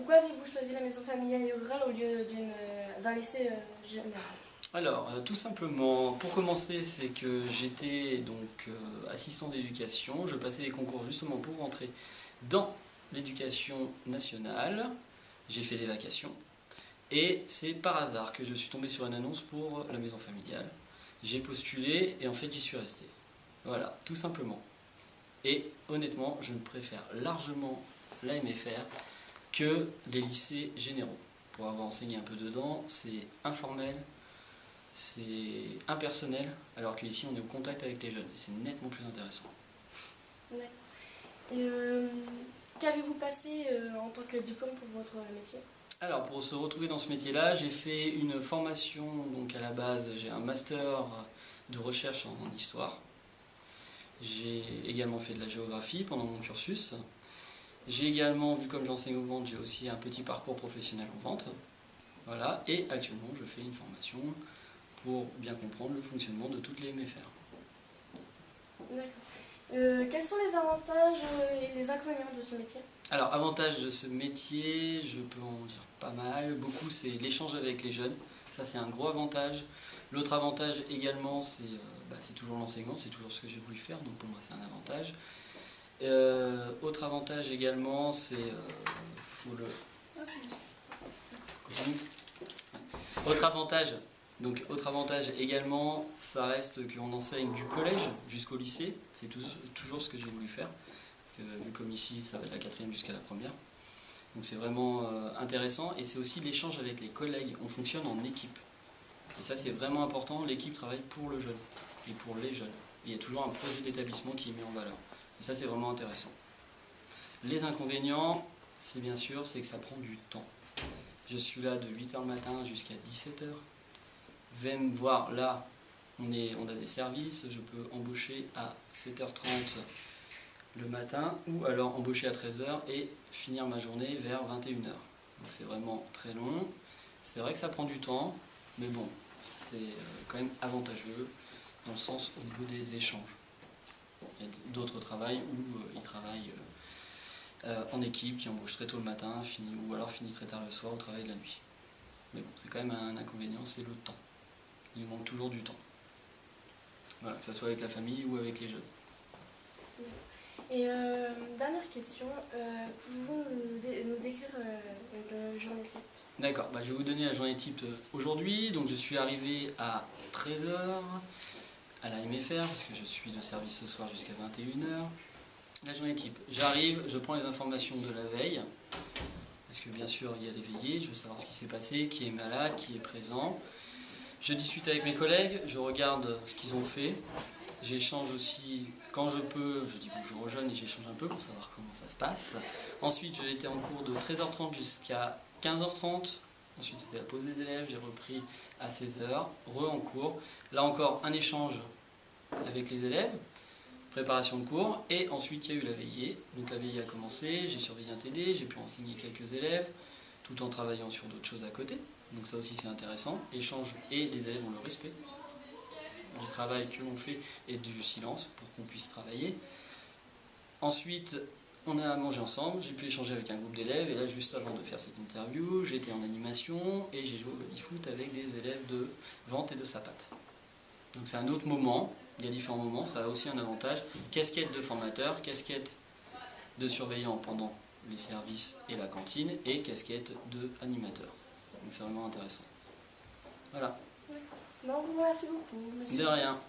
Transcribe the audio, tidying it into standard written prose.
Pourquoi avez-vous choisi la maison familiale et rurale au lieu d'un lycée général? Alors, tout simplement, pour commencer, c'est que j'étais donc assistant d'éducation. Je passais les concours justement pour rentrer dans l'éducation nationale. J'ai fait des vacations. Et c'est par hasard que je suis tombé sur une annonce pour la maison familiale. J'ai postulé et en fait j'y suis resté. Voilà, tout simplement. Et honnêtement, je préfère largement la MFR que les lycées généraux. Pour avoir enseigné un peu dedans, c'est informel, c'est impersonnel, alors qu'ici on est au contact avec les jeunes et c'est nettement plus intéressant. D'accord. Et qu'avez-vous passé en tant que diplôme pour votre métier? Alors pour se retrouver dans ce métier-là, j'ai fait une formation, donc à la base j'ai un master de recherche en histoire. J'ai également fait de la géographie pendant mon cursus. J'ai également, vu comme j'enseigne aux ventes, j'ai aussi un petit parcours professionnel en vente. Voilà, et actuellement je fais une formation pour bien comprendre le fonctionnement de toutes les MFR. D'accord. Quels sont les avantages et les inconvénients de ce métier? Alors, avantage de ce métier, je peux en dire pas mal. Beaucoup, c'est l'échange avec les jeunes. Ça, c'est un gros avantage. L'autre avantage également, c'est toujours l'enseignement, c'est toujours ce que j'ai voulu faire, donc pour moi, c'est un avantage. Autre avantage également, c'est... faut le... Autre avantage également, ça reste qu'on enseigne du collège jusqu'au lycée. C'est toujours ce que j'ai voulu faire. Parce que, vu comme ici, ça va de la 4e jusqu'à la 1re. Donc c'est vraiment intéressant. Et c'est aussi l'échange avec les collègues. On fonctionne en équipe. Et ça, c'est vraiment important. L'équipe travaille pour le jeune et pour les jeunes. Et il y a toujours un projet d'établissement qui est mis en valeur. Et ça, c'est vraiment intéressant. Les inconvénients, c'est bien sûr, c'est que ça prend du temps. Je suis là de 8h le matin jusqu'à 17h. Venez me voir là, on a des services, je peux embaucher à 7h30 le matin ou alors embaucher à 13h et finir ma journée vers 21h. Donc c'est vraiment très long. C'est vrai que ça prend du temps, mais bon, c'est quand même avantageux dans le sens au niveau des échanges. Il y a d'autres travails où ils travaillent en équipe, qui embauchent très tôt le matin, ou alors finissent très tard le soir au travail de la nuit. Mais bon, c'est quand même un inconvénient, c'est le temps. Il manque toujours du temps. Voilà, que ce soit avec la famille ou avec les jeunes. Et dernière question, pouvez-vous nous décrire une journée type? D'accord, je vais vous donner la journée type aujourd'hui. Donc je suis arrivé à 13h à la MFR, parce que je suis de service ce soir jusqu'à 21h. La journée type, j'arrive, je prends les informations de la veille, parce que bien sûr il y a des veillées, je veux savoir ce qui s'est passé, qui est malade, qui est présent. Je discute avec mes collègues, je regarde ce qu'ils ont fait. J'échange aussi, quand je peux, je dis bonjour aux jeunes et j'échange un peu pour savoir comment ça se passe. Ensuite, j'ai été en cours de 13h30 jusqu'à 15h30. Ensuite, c'était la pause des élèves, j'ai repris à 16h, en cours. Là encore, un échange avec les élèves, préparation de cours. Et ensuite, il y a eu la veillée. Donc la veillée a commencé, j'ai surveillé un TD, j'ai pu enseigner quelques élèves, tout en travaillant sur d'autres choses à côté. Donc ça aussi c'est intéressant, échange et les élèves ont le respect du travail que l'on fait et du silence pour qu'on puisse travailler. Ensuite on a mangé ensemble, j'ai pu échanger avec un groupe d'élèves et là juste avant de faire cette interview j'étais en animation et j'ai joué au baby-foot avec des élèves de vente et de sapate. Donc c'est un autre moment, il y a différents moments, ça a aussi un avantage. Casquette de formateur, casquette de surveillant pendant les services et la cantine et casquette de animateur. Donc c'est vraiment intéressant. Voilà. On vous remercie beaucoup, monsieur. De rien.